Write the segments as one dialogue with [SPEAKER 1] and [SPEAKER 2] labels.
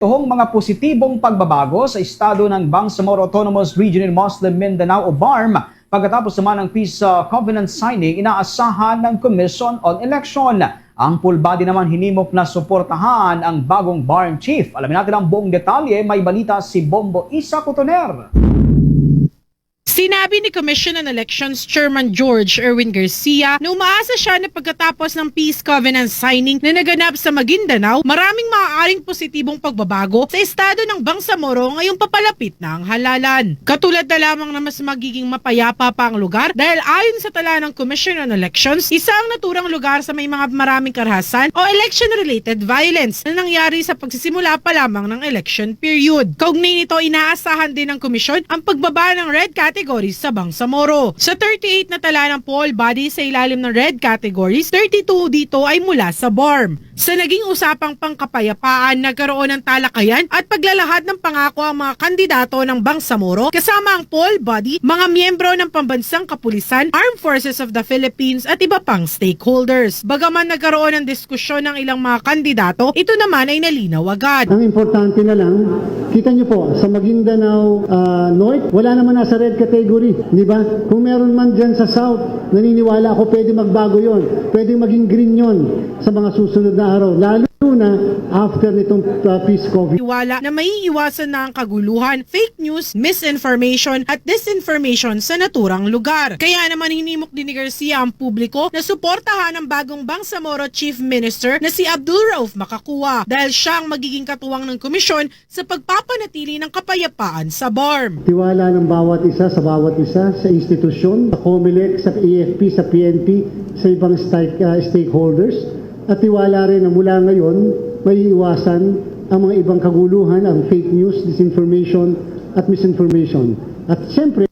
[SPEAKER 1] Tuhong mga positibong pagbabago sa estado ng Bangsamoro Autonomous Region in Muslim Mindanao o BARM pagkatapos naman ng Peace Covenant signing inaasahan ng Commission on Election. Ang full body naman hinimok na suportahan ang bagong BARM chief. Alamin natin ang buong detalye, may balita si Bombo Isa Cotoner.
[SPEAKER 2] Sinabi ni Commission on Elections Chairman George Erwin Garcia na umaasa siya na pagkatapos ng Peace Covenant signing na naganap sa Maguindanao, maraming maaaring positibong pagbabago sa estado ng Bangsamoro ngayong papalapit na ang halalan. Katulad na lamang na mas magiging mapayapa pa ang lugar dahil ayon sa tala ng Commission on Elections, isa ang naturang lugar sa may mga maraming karahasan o election-related violence na nangyari sa pagsisimula pa lamang ng election period. Kaugnay nito, inaasahan din ng komisyon ang pagbaba ng red categories sa Bangsamoro. Sa 38 na tala ng poll body sa ilalim ng red categories, 32 dito ay mula sa BARM. Sa naging usapang pangkapayapaan, nagkaroon ng talakayan at paglalahad ng pangako ang mga kandidato ng Bangsamoro kasama ang poll body, mga miyembro ng pambansang kapulisan, Armed Forces of the Philippines at iba pang stakeholders. Bagaman nagkaroon ng diskusyon ng ilang mga kandidato, ito naman ay nalinaw agad.
[SPEAKER 3] Ang importante na lang, kita niyo po, sa Maguindanao North, wala naman nasa red category, di ba? Kung meron man dyan sa South, naniniwala ako pwede magbago yon, pwede maging green yon sa mga susunod na araw, lalo na after nitong Peace Covenant.
[SPEAKER 2] Iwala na maiiwasan na ang kaguluhan, fake news, misinformation at disinformation sa naturang lugar. Kaya naman hinimok din ni Garcia ang publiko na suportahan ang bagong Bangsamoro Chief Minister na si Abdul Rauf Makakua dahil siya ang magiging katuwang ng komisyon sa pagpapanatili ng kapayapaan sa BARM.
[SPEAKER 3] Tiwala ng bawat isa, sa institusyon, sa COMELEC, sa AFP, sa PNP, sa ibang stakeholders. At tiwala rin na mula ngayon, may iwasan ang mga ibang kaguluhan, ang fake news, disinformation at misinformation. At siyempre,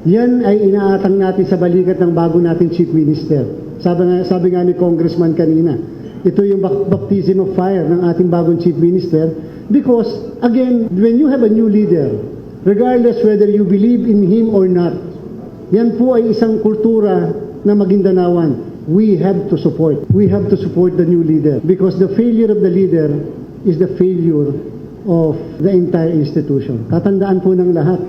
[SPEAKER 3] yan ay inaatang natin sa balikat ng bago nating Chief Minister. Sabi nga ni Congressman kanina, ito yung baptism of fire ng ating bagong Chief Minister because, again, when you have a new leader, regardless whether you believe in him or not, yan po ay isang kultura na Maguindanaoan. We have to support. We have to support the new leader because the failure of the leader is the failure of the entire institution. Tatandaan po ng lahat,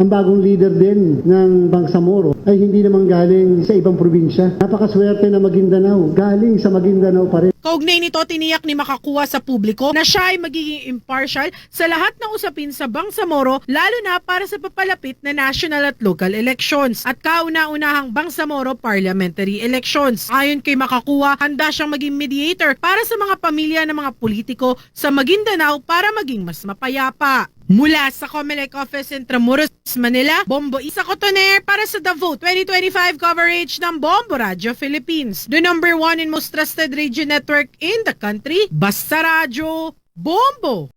[SPEAKER 3] ang bagong leader din ng Bangsamoro ay hindi naman galing sa ibang probinsya. Napakaswerte na Maguindanao, galing sa Maguindanao pa rin.
[SPEAKER 2] Kaugnay nito, tiniyak ni Makakua sa publiko na siya ay magiging impartial sa lahat ng usapin sa Bangsamoro, lalo na para sa papalapit na national at local elections at kauna-unahang Bangsamoro parliamentary elections. Ayon kay Makakua, handa siyang maging mediator para sa mga pamilya ng mga politiko sa Maguindanao para maging mas mapayapa. Mula sa COMELEC Office in Intramuros, Manila, Bombo Isa Cotoner para sa The Vote 2025 coverage ng Bombo Radio Philippines, the #1 and most trusted radio network in the country. Basta Radio, Bombo!